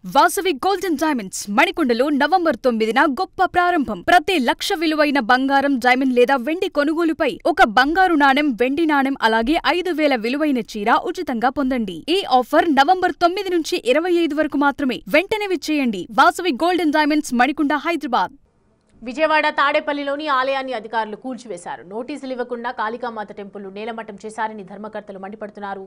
Vasavi golden diamonds మణికొండలో November 9న గొప్ప ప్రారంభం. ప్రతి లక్ష విలువైన బంగారం, డైమండ్ లేదా వెండి కొనుగోలుపై ఒక బంగారు నాణెం, వెండి నాణెం అలాగే 5,000 విలువైన చీర ఉచితంగా పొందండి. ఈ ఆఫర్ నవంబర్ 9 నుంచి 25 వరకు మాత్రమే. వెంటనే విచ్చేయండి. Vasavi golden diamonds, Manikonda, Hyderabad. విజయవాడ తాడేపల్లిలోని ఆలయాన్ని అధికారులు కూల్చివేశారు. నోటీసులు ఇవ్వకుండా కాళికామాత టెంపుల్ నేలమట్టం చేశారని ధర్మకర్తలు మండిపడుతున్నారు.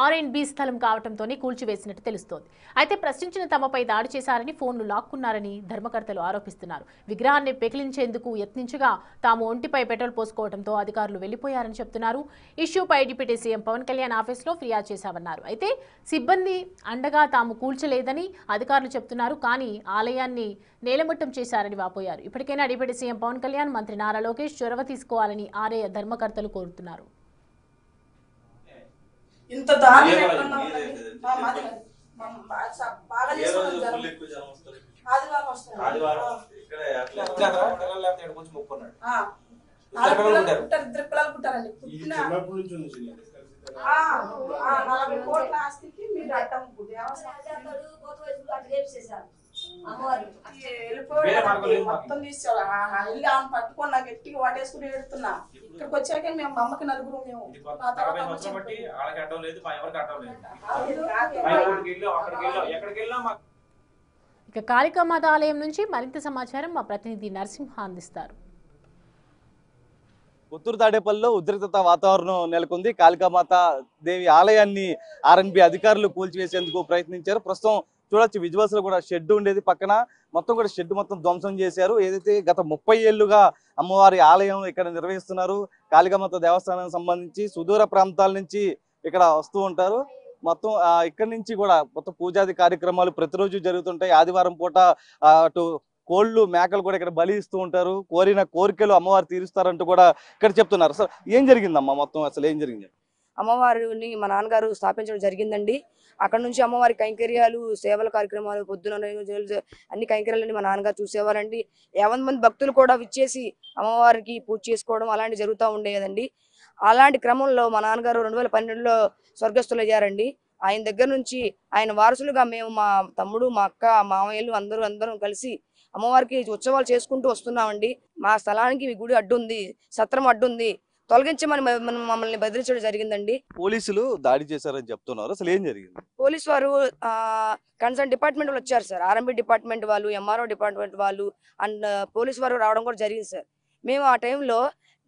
R&B స్థలం కావడంతోనే కూల్చివేసినట్టు తెలుస్తోంది. అయితే ప్రశ్నించిన తమపై దాడి చేశారని, ఫోన్లు లాక్కున్నారని ధర్మకర్తలు ఆరోపిస్తున్నారు. విగ్రహాన్ని పెకిలించేందుకు యత్నించగా తాము ఒంటిపై పెట్రోల్ పోసుకోవడంతో అధికారులు వెళ్లిపోయారని చెప్తున్నారు. ఇష్యూపై డిప్యూటీ సీఎం పవన్ కళ్యాణ్ ఆఫీసులో ఫిర్యాదు చేశామన్నారు. అయితే సిబ్బంది అండగా తాము కూల్చలేదని అధికారులు చెప్తున్నారు. కానీ ఆలయాన్ని నేలమట్టం చేశారని వాపోయారు. ఇప్పటికైనా డిప్యూటీ సీఎం పవన్ కళ్యాణ్, మంత్రి నారా లోకేష్ చొరవ తీసుకోవాలని ఆలయ ధర్మకర్తలు కోరుతున్నారు. ఇంత దాని ఇద్దరు పిల్లలు పుట్టారండి. 40 కోట్ల ఆస్తికి మీరు అడ్డం మొత్తం తీసాడు. ఇల్లు ఆమె పట్టుకొని నాకు గట్టిగా వాటేసుకుని ఏడుతున్నా. ఇక్కడికి వచ్చాక మేము అమ్మకి నలుగురు, మేము ఇక కాళికామాత ఆలయం నుంచి మరింత సమాచారం మా ప్రతినిధి నరసింహ అందిస్తారు. కొత్తూరు తాడేపల్లిలో ఉద్రిక్తత వాతావరణం నెలకొంది. కాళికామాత దేవి ఆలయాన్ని R&B అధికారులు కూల్చివేసేందుకు ప్రయత్నించారు. ప్రస్తుతం చూడొచ్చు, విజువల్స్ లో కూడా షెడ్ ఉండేది పక్కన, మొత్తం కూడా షెడ్ మొత్తం ధ్వంసం చేశారు. ఏదైతే గత 30 ఏళ్లుగా అమ్మవారి ఆలయం ఇక్కడ నిర్వహిస్తున్నారు. కాళికామాత దేవస్థానానికి సంబంధించి సుదూర ప్రాంతాల నుంచి ఇక్కడ వస్తూ ఉంటారు. మొత్తం ఇక్కడి నుంచి కూడా మొత్తం పూజాది కార్యక్రమాలు ప్రతిరోజు జరుగుతుంటాయి. ఆదివారం పూట అటు కోళ్లు, మేకలు కూడా ఇక్కడ బలి ఇస్తూ ఉంటారు. కోరిన కోరికలు అమ్మవారు తీరుస్తారంటూ కూడా ఇక్కడ చెప్తున్నారు. అసలు ఏం జరిగిందమ్మా, మొత్తం అసలు ఏం జరిగింది? అమ్మవారిని మా నాన్నగారు స్థాపించడం జరిగిందండి. అక్కడ నుంచి అమ్మవారి కైంకర్యాలు, సేవల కార్యక్రమాలు, పొద్దున అన్ని కైంకర్యాలని మా నాన్నగారు చూసేవారండి. 50 మంది భక్తులు కూడా విచ్చేసి అమ్మవారికి పూజ చేసుకోవడం అలాంటి జరుగుతూ ఉండేదండి. అలాంటి క్రమంలో మా నాన్నగారు 2012లో స్వర్గస్థులు అయ్యారండి. ఆయన దగ్గర నుంచి ఆయన వారసులుగా మేము, మా తమ్ముడు, మా అక్క, మామయ్యలు అందరం కలిసి అమ్మవారికి ఉత్సవాలు చేసుకుంటూ వస్తున్నామండి. మా స్థలానికి మీ గుడి అడ్డుంది, సత్రం అడ్డుంది, తొలగించమని మమ్మల్ని బెదిరించడం జరిగిందండి. పోలీసులు దాడి చేశారని చెప్తున్నారు. అసలు ఏం జరిగింది? పోలీసు వారు కన్సర్న్ డిపార్ట్మెంట్ వాళ్ళు వచ్చారు సార్. R&B డిపార్ట్మెంట్ వాళ్ళు, MRO డిపార్ట్మెంట్ వాళ్ళు అండ్ పోలీసు వారు రావడం కూడా జరిగింది సార్. మేము ఆ టైంలో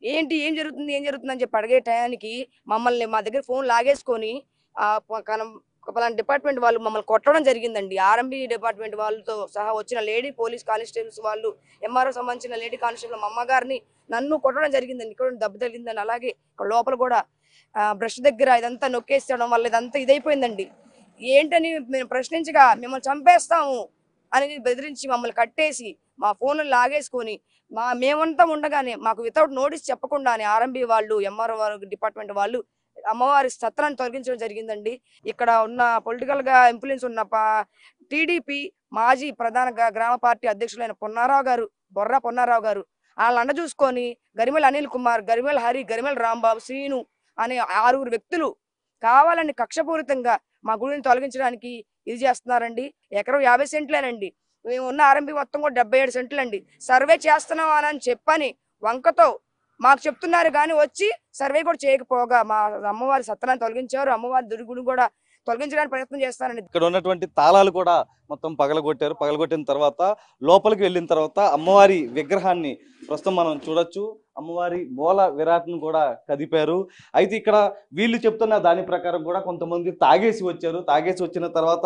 ఏం జరుగుతుంది అని చెప్పి అడిగే టయానికి మమ్మల్ని మా దగ్గర ఫోన్ లాగేసుకొని పలానా డిపార్ట్మెంట్ వాళ్ళు మమ్మల్ని కొట్టడం జరిగిందండి. R&B డిపార్ట్మెంట్ వాళ్ళతో సహా వచ్చిన లేడీ పోలీస్ కానిస్టేబుల్స్ వాళ్ళు, MRO సంబంధించిన లేడీ కానిస్టేబుల్ మా అమ్మగారిని, నన్ను కొట్టడం జరిగిందండి. ఇక్కడ దెబ్బ తగిలిందని, అలాగే లోపల కూడా బ్రష్ దగ్గర ఇదంతా నొక్కేస్తడం వల్ల ఇదంతా ఇదైపోయిందండి. ఏంటని మేము ప్రశ్నించగా మిమ్మల్ని చంపేస్తాము అని బెదిరించి మమ్మల్ని కట్టేసి మా ఫోన్లు లాగేసుకొని మేమంతా ఉండగానే మాకు వితౌట్ నోటీస్ చెప్పకుండానే R&B వాళ్ళు, MRO డిపార్ట్మెంట్ వాళ్ళు అమ్మవారి సత్రాన్ని తొలగించడం జరిగిందండి. ఇక్కడ ఉన్న పొలిటికల్ గా ఇన్ఫ్లుయెన్స్ ఉన్న TDP మాజీ ప్రధాన గ్రామ పార్టీ అధ్యక్షులైన బొర్రా పొన్నారావు గారు వాళ్ళ అండ చూసుకొని గరిమెల అనిల్ కుమార్, గరిమెల హరి, గరిమెల రాంబాబు, శ్రీను అనే 6 వ్యక్తులు కావాలని కక్షపూరితంగా మా గుడిని తొలగించడానికి ఇది చేస్తున్నారండి. ఎకరం 50 సెంట్లేనండి. మేము ఉన్న R&B మొత్తం కూడా 77 సెంట్లండి. సర్వే చేస్తున్నాం అని చెప్పని వంకతో మాకు చెప్తున్నారు కానీ వచ్చి సర్వే కూడా చేయకపోగా మా అమ్మవారి సత్రాన్ని తొలగించారు. అమ్మవారి దుర్గుడు కూడా తొలగించడానికి ప్రయత్నం చేస్తారండి. ఇక్కడ ఉన్నటువంటి తాళాలు కూడా మొత్తం పగలగొట్టారు. పగలగొట్టిన తర్వాత లోపలికి వెళ్ళిన తర్వాత అమ్మవారి విగ్రహాన్ని ప్రస్తుతం మనం చూడొచ్చు. అమ్మవారి మూల విరాట్ను కూడా కదిపారు. అయితే ఇక్కడ వీళ్ళు చెప్తున్న దాని ప్రకారం కూడా కొంతమంది తాగేసి వచ్చారు. తాగేసి వచ్చిన తర్వాత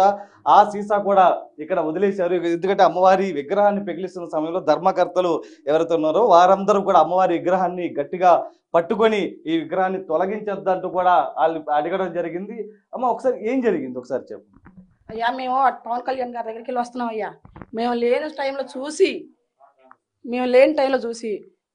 ఆ సీసా కూడా ఇక్కడ వదిలేశారు. ఎందుకంటే అమ్మవారి విగ్రహాన్ని పెకిలిస్తున్న సమయంలో ధర్మకర్తలు ఎవరైతే ఉన్నారో వారందరూ కూడా అమ్మవారి విగ్రహాన్ని గట్టిగా పట్టుకొని ఈ విగ్రహాన్ని తొలగించొద్దంటూ కూడా వాళ్ళు అడగడం జరిగింది. అమ్మ, ఒకసారి ఏం జరిగింది ఒకసారి చెప్పు. అయ్యా, మేము పవన్ కళ్యాణ్ గారి దగ్గరికి వెళ్ళి వస్తున్నాం అయ్యా. మేము లేని టైంలో చూసి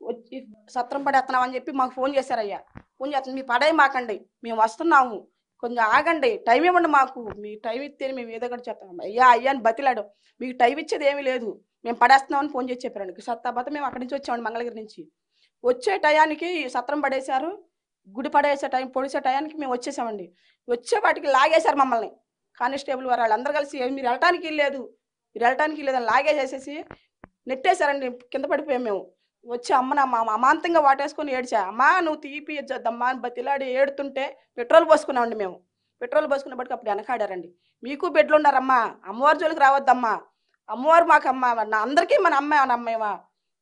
వచ్చి సత్రం పడేస్తున్నామని చెప్పి మాకు ఫోన్ చేశారయ్యా. ఫోన్ చేస్తాను, మీ పడే మాకండి, మేము వస్తున్నాము, కొంచెం ఆగండి, టైం ఇవ్వండి మాకు, మీ టైం ఇస్తే మేము ఏదో ఒకటి చెప్తాం. అయ్యా అని బతిలాడు. మీకు టైం ఇచ్చేది ఏమీ లేదు, మేము పడేస్తున్నామని ఫోన్ చేసి చెప్పారండి. సత్తాబత మేము అక్కడి నుంచి వచ్చామండి, మంగళగిరి నుంచి. వచ్చే టయానికి సత్రం పడేశారు, గుడి పడేసే టైం పొడిసే టయానికి మేము వచ్చేసామండి. వచ్చే వాటికి లాగేశారు మమ్మల్ని. కానిస్టేబుల్ వారు వాళ్ళందరూ కలిసి మీరు వెళ్ళటానికి లేదు, మీరు వెళ్ళటానికి లేదని లాగేసేసి నెట్టేశారండి. కింద పడిపోయాం మేము. వచ్చి అమ్మని అమాంతంగా వాటేసుకొని ఏడ్చా. అమ్మా నువ్వు తీపియద్దమ్మా అని బతిలాడి ఏడుతుంటే పెట్రోల్ పోసుకున్నామండి మేము. పెట్రోల్ పోసుకున్నప్పటికీ అప్పుడు వెనకాడారండి. మీకు బిడ్డలు ఉన్నారమ్మా, అమ్మవారి జోలికి రావద్దమ్మా, అమ్మవారు మాకు అమ్మ, అందరికీ మన అమ్మేమా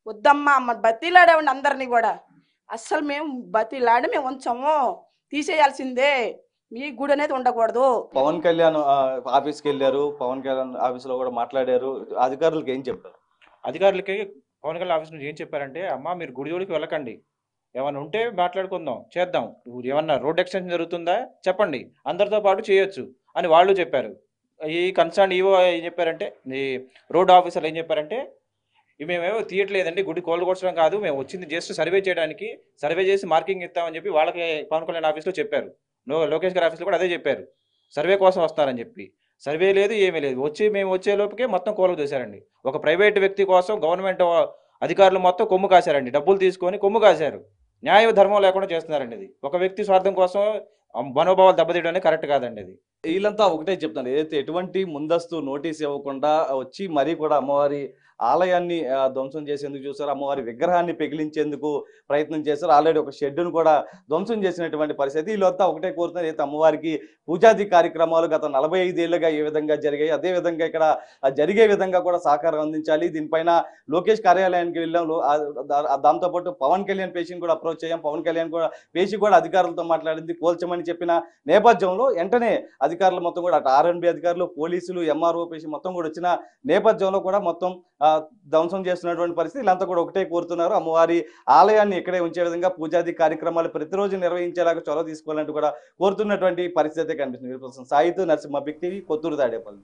వద్దమ్మా అమ్మ బతిలాడేవండి అందరినీ కూడా. అస్సలు మేము బతిలాడి మేము ఉంచాము, తీసేయాల్సిందే, మీ గుడి అనేది ఉండకూడదు. పవన్ కళ్యాణ్ ఆఫీస్కి వెళ్ళారు, పవన్ కళ్యాణ్ ఆఫీస్లో కూడా మాట్లాడారు. అధికారులకు ఏం చెప్పారు? అధికారులకి పవన్ కళ్యాణ్ ఆఫీస్ నుంచి ఏం చెప్పారంటే, అమ్మ మీరు గుడి జోలికి వెళ్ళకండి, ఏమన్నా ఉంటే మాట్లాడుకుందాం, చేద్దాం, ఏమన్నా రోడ్ ఎక్స్టెన్షన్ జరుగుతుందా చెప్పండి, అందరితో పాటు చేయొచ్చు అని వాళ్ళు చెప్పారు. ఈ కన్సర్న్ ఈవో ఏం చెప్పారంటే, ఈ రోడ్ ఆఫీసర్లు ఏం చెప్పారంటే, మేమేమో తీయట్లేదండి, గుడి కోలుకొచ్చడం కాదు, మేము వచ్చింది జస్ట్ సర్వే చేయడానికి, సర్వే చేసి మార్కింగ్ ఇస్తామని చెప్పి వాళ్ళకి పవన్ కళ్యాణ్ ఆఫీస్లో చెప్పారు. లోకేష్ గారి ఆఫీస్లో కూడా అదే చెప్పారు, సర్వే కోసం వస్తారని చెప్పి. సర్వే లేదు, ఏమీ లేదు, మేము వచ్చే లోపుకే మొత్తం కోలుకు చేశారండి. ఒక ప్రైవేట్ వ్యక్తి కోసం గవర్నమెంట్ అధికారులు మొత్తం కొమ్ము కాశారండి, డబ్బులు తీసుకొని కొమ్ము కాశారు. న్యాయ ధర్మం లేకుండా చేస్తున్నారండి. ఇది ఒక వ్యక్తి స్వార్థం కోసం మనోభావాలు దెబ్బతీయడం అనేది కరెక్ట్ కాదండి. అది వీళ్ళంతా ఒకటే చెప్తాను, ఏదైతే ఎటువంటి ముందస్తు నోటీస్ ఇవ్వకుండా వచ్చి మరీ కూడా అమ్మవారి ఆలయాన్ని ధ్వంసం చేసేందుకు చూసారు, అమ్మవారి విగ్రహాన్ని పెగిలించేందుకు ప్రయత్నం చేశారు. ఆల్రెడీ ఒక షెడ్డును కూడా ధ్వంసం చేసినటువంటి పరిస్థితి. వీళ్ళంతా ఒకటే కోరుతున్నారు, అయితే అమ్మవారికి పూజాది కార్యక్రమాలు గత 45 ఏళ్లుగా ఏ విధంగా జరిగాయి, అదే విధంగా ఇక్కడ జరిగే విధంగా కూడా సహకారం అందించాలి. దీనిపైన లోకేష్ కార్యాలయానికి వెళ్ళాం, దాంతోపాటు పవన్ కళ్యాణ్ పేషిని కూడా అప్రోచ్ అయ్యాం. పవన్ కళ్యాణ్ కూడా పేషి కూడా అధికారులతో మాట్లాడింది, కోల్చమని చెప్పిన నేపథ్యంలో వెంటనే అధికారులు మొత్తం కూడా అటు ఆర్ఎన్బి అధికారులు, పోలీసులు, ఎంఆర్ఓ పేషి మొత్తం కూడా వచ్చిన నేపథ్యంలో కూడా మొత్తం ధ్వంసం చేస్తున్నటువంటి పరిస్థితి. వీళ్ళంతా కూడా ఒకటే కోరుతున్నారు, అమ్మవారి ఆలయాన్ని ఇక్కడే ఉంచే విధంగా పూజాది కార్యక్రమాలు ప్రతిరోజు నిర్వహించేలాగా చొరవ తీసుకోవాలంటూ కూడా కోరుతున్నటువంటి పరిస్థితి కనిపిస్తుంది. సాయితో నరసింహ బిగ్ టీవీ, కొత్తూరు తాడేపల్లి.